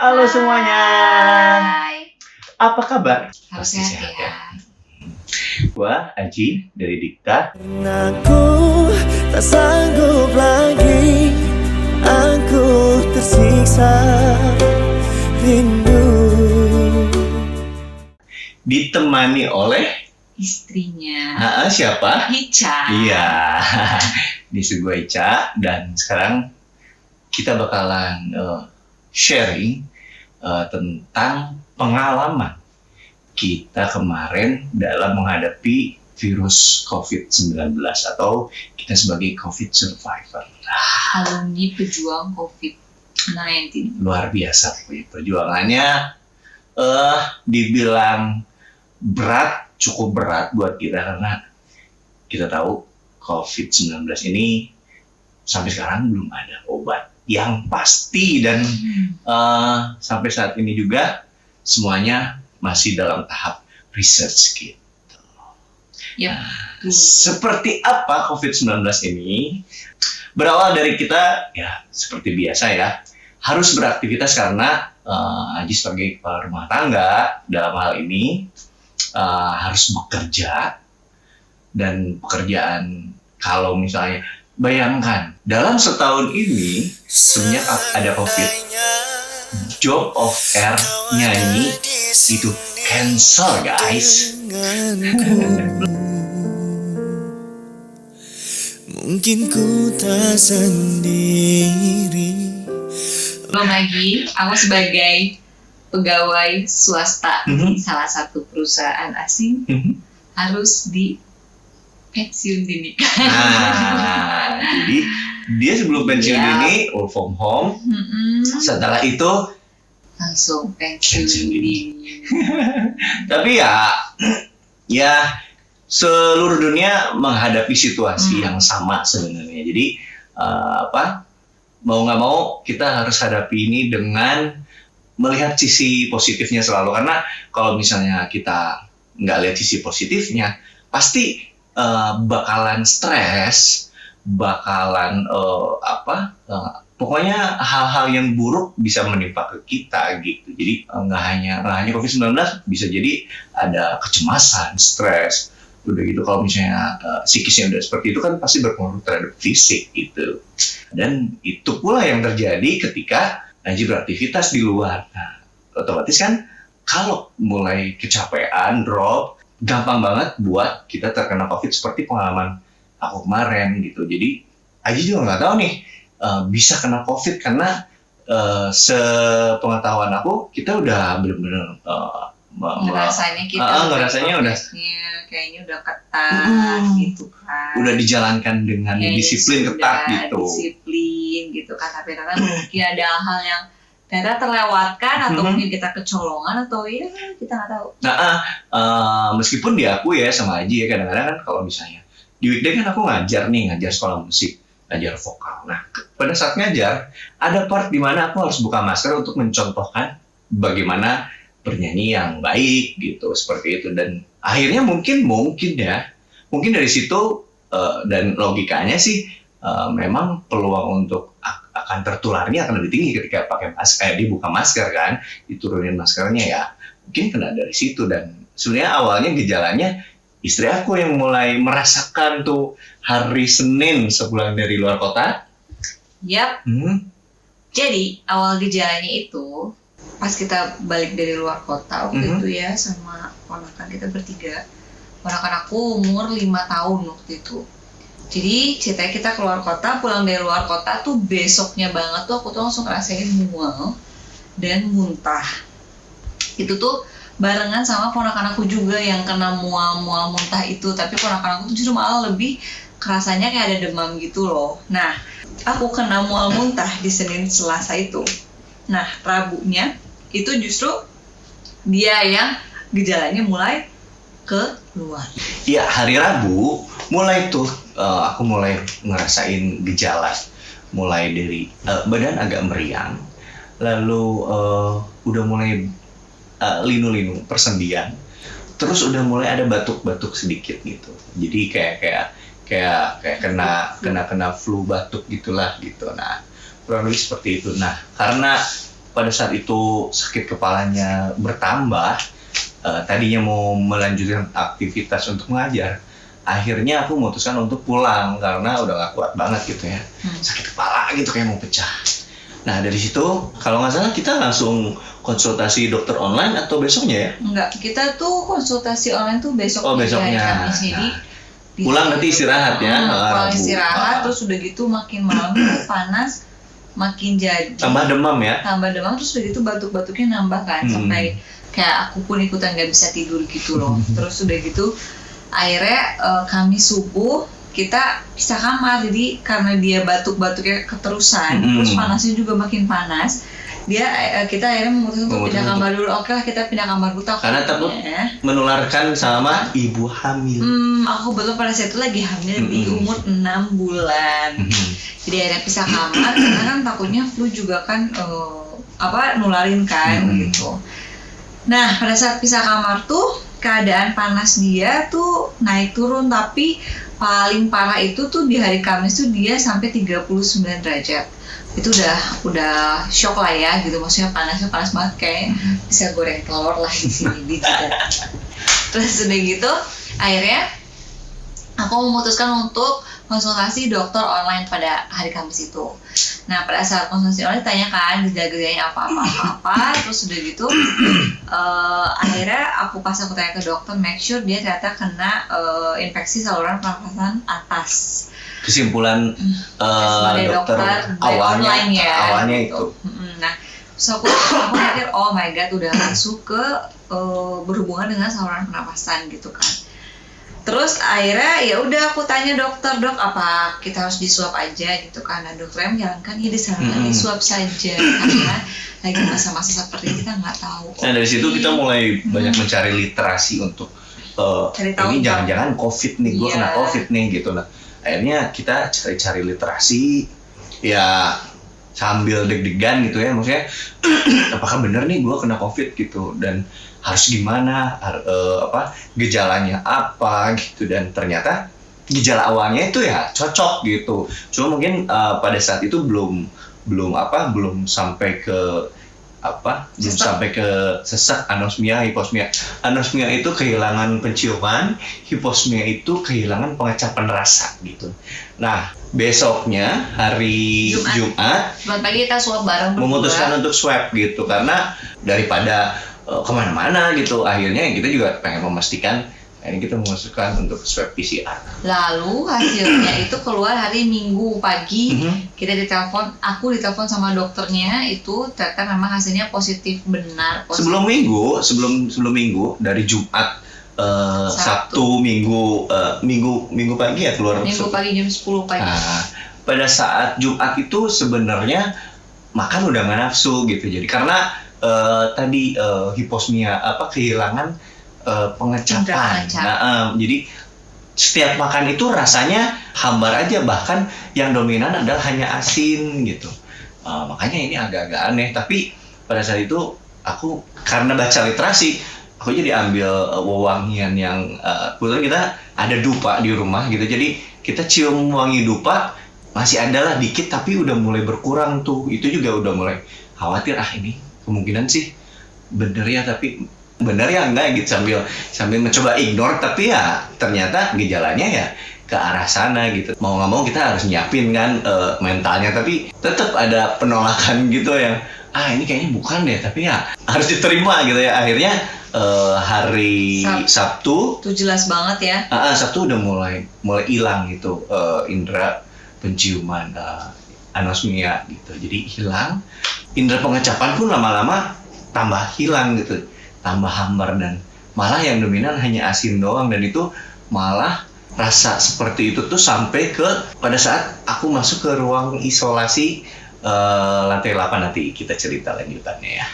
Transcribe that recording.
Halo semuanya, Hai. apa kabar? Harus Pasti sehat ya. Gua Aji dari Dikta. Aku tak sanggup lagi, aku tersiksa rindu. Ditemani oleh Istrinya siapa? Ica. Iya, di sebuah Ica. Dan sekarang kita bakalan sharing tentang pengalaman kita kemarin dalam menghadapi virus COVID-19 atau kita sebagai COVID survivor. Alumni pejuang COVID-19. Luar biasa perjuangannya, dibilang berat, cukup berat buat kita karena kita tahu COVID-19 ini sampai sekarang belum ada obat yang pasti dan sampai saat ini juga semuanya masih dalam tahap research gitu. Yap. Seperti apa COVID-19 ini? Berawal dari kita ya seperti biasa ya, harus beraktivitas karena Aji sebagai kepala rumah tangga dalam hal ini harus bekerja. Dan pekerjaan, kalau misalnya bayangkan dalam setahun ini semenjak ada COVID, job of air nyanyi itu cancel guys. Mungkin ku tak sendiri. Belum lagi aku sebagai pegawai swasta di salah satu perusahaan asing harus di pensiun dini. Nah, jadi dia sebelum pensiun dini work from home. Setelah itu langsung pensiun dini. Tapi ya seluruh dunia menghadapi situasi yang sama sebenarnya. Jadi mau nggak mau kita harus hadapi ini dengan melihat sisi positifnya selalu. Karena kalau misalnya kita nggak lihat sisi positifnya, pasti bakalan stres, bakalan pokoknya hal-hal yang buruk bisa menimpa ke kita gitu. Jadi nggak hanya COVID-19, bisa jadi ada kecemasan, stres. Udah gitu kalau misalnya psikisnya udah seperti itu kan pasti berpengaruh terhadap fisik gitu. Dan itu pula yang terjadi ketika Aji beraktivitas di luar. Nah, otomatis kan kalau mulai kecapean, drop, gampang banget buat kita terkena COVID seperti pengalaman aku kemarin gitu. Jadi Aji juga nggak tahu nih bisa kena COVID karena sepengetahuan aku kita udah benar-benar ngerasanya udah kayaknya udah ketat gitu kan. Udah dijalankan dengan disiplin ketat gitu. Disiplin gitu kan. Tapi ternyata mungkin ada hal yang ternyata terlewatkan atau mungkin kita kecolongan atau ya kita nggak tahu. Nah, meskipun diakui ya sama Aji ya kadang-kadang kan kalau misalnya di weekday kan aku ngajar sekolah musik, ngajar vokal. Nah, pada saat ngajar ada part di mana aku harus buka masker untuk mencontohkan bagaimana bernyanyi yang baik gitu seperti itu. Dan akhirnya mungkin dari situ dan logikanya sih memang peluang untuk akan tertularnya akan lebih tinggi ketika pakai masker, dibuka masker kan, diturunin maskernya ya, mungkin kena dari situ. Dan sebenarnya awalnya gejalanya istri aku yang mulai merasakan tuh hari Senin sepulang dari luar kota. Yap. Jadi awal gejalanya itu pas kita balik dari luar kota waktu itu ya sama ponakan kita bertiga. Ponakan aku umur 5 tahun waktu itu. Jadi ceritanya kita keluar kota, pulang dari luar kota tuh besoknya banget tuh aku tuh langsung ngerasain mual dan muntah. Itu tuh barengan sama ponakan aku juga yang kena mual muntah itu. Tapi ponakan aku tuh justru malah lebih kerasanya kayak ada demam gitu loh. Nah, aku kena mual muntah di Senin Selasa itu. Nah, Rabunya itu justru dia yang gejalanya mulai keluar. Iya, hari Rabu mulai tuh aku mulai ngerasain gejala. Mulai dari badan agak meriang, lalu udah mulai linu-linu persendian, terus udah mulai ada batuk-batuk sedikit gitu. Jadi kayak kena flu batuk gitulah gitu. Nah, kurang lebih seperti itu. Nah, karena pada saat itu sakit kepalanya bertambah, tadinya mau melanjutkan aktivitas untuk mengajar, akhirnya aku memutuskan untuk pulang karena udah gak kuat banget gitu ya, sakit kepala gitu kayak mau pecah. Nah dari situ kalau nggak salah kita langsung konsultasi dokter online atau besoknya ya? Enggak, kita tuh konsultasi online tuh besok Oh, besoknya. hari Kamis. Jadi Pulang nanti istirahat ya? Pulang Rabu. istirahat, terus udah gitu makin malam tuh panas, makin jadi Tambah demam ya? tambah demam, terus udah gitu batuk-batuknya nambah kan, sampai kayak aku pun ikutan nggak bisa tidur gitu loh. Terus udah gitu akhirnya Kamis subuh kita pisah kamar, jadi karena dia batuk-batuknya keterusan, terus panasnya juga makin panas, kita akhirnya memutuskan untuk pindah kamar dulu. Oke lah, kita pindah kamar dulu Karena takut menularkan sama ibu hamil. Aku betul pada saat itu lagi hamil di umur 6 bulan. Jadi akhirnya pisah kamar karena kan takutnya flu juga kan nularin kan gitu. Nah pada saat pisah kamar tuh keadaan panas dia tuh naik turun, tapi paling parah itu tuh di hari Kamis tuh dia sampai 39 derajat. Itu udah shock lah ya gitu, maksudnya panasnya panas banget kayak bisa goreng telur lah di sini di Jeddah. Terus udah gitu akhirnya aku memutuskan untuk konsultasi dokter online pada hari Kamis itu. Nah pada saat konsultasi online tanyakan gejala-gejalanya apa, terus udah gitu akhirnya pas aku tanya ke dokter, make sure dia ternyata kena infeksi saluran pernafasan atas. Kesimpulan dokter awalnya gitu. itu. Nah terus aku mikir oh my god udah masuk ke berhubungan dengan saluran pernafasan gitu kan. Terus akhirnya ya udah aku tanya dokter, dok apa kita harus disuap aja gitu kan. Nah dokternya menyarankan ya disarankan disuap saja karena lagi masa-masa seperti ini kita nggak tahu. Nah dari situ kita mulai banyak mencari literasi untuk ini jangan-jangan COVID nih, gue kena COVID nih gitu. Nah akhirnya kita cari-cari literasi ya sambil deg-degan gitu ya, maksudnya apakah bener nih gue kena COVID gitu dan harus gimana, gejalanya apa gitu, dan ternyata gejala awalnya itu ya cocok gitu. Cuma mungkin pada saat itu belum sampai ke belum sampai ke sesak, anosmia, hiposmia. Anosmia itu kehilangan penciuman, hiposmia itu kehilangan pengecapan rasa gitu. Nah besoknya hari Jumat pagi kita swab bareng berdua. Memutuskan untuk swab gitu karena daripada kemana-mana gitu, akhirnya kita juga pengen memastikan, akhirnya kita memutuskan untuk swab PCR. Lalu hasilnya itu keluar hari Minggu pagi. Kita aku ditelepon sama dokternya, itu ternyata memang hasilnya positif benar. Sebelum minggu dari Jumat, Sabtu, Minggu pagi ya keluar. Minggu pagi jam 10 pagi. Nah, pada saat Jumat itu sebenarnya makan udah nggak nafsu gitu, jadi karena tadi hiposmia kehilangan pengecapan. Nah, jadi setiap makan itu rasanya hambar aja, bahkan yang dominan adalah hanya asin gitu. Makanya ini agak-agak aneh, tapi pada saat itu aku karena baca literasi, aku jadi ambil wewangian yang kebetulan kita ada dupa di rumah gitu, jadi kita cium wangi dupa, masih ada lah dikit tapi udah mulai berkurang tuh. Itu juga udah mulai khawatir, ini kemungkinan sih bener ya, tapi bener ya enggak gitu, sambil mencoba ignore, tapi ya ternyata gejalanya ya ke arah sana gitu. Mau nggak mau kita harus nyiapin kan mentalnya, tapi tetap ada penolakan gitu yang ini kayaknya bukan deh, tapi ya harus diterima gitu ya. Akhirnya hari Sabtu itu jelas banget ya. Sabtu udah mulai hilang gitu indera penciuman, anosmia gitu, jadi hilang. Indera pengecapan pun lama-lama tambah hilang gitu, tambah hambar, dan malah yang dominan hanya asin doang. Dan itu malah rasa seperti itu tuh sampai ke pada saat aku masuk ke ruang isolasi lantai 8, nanti kita cerita lanjutannya ya.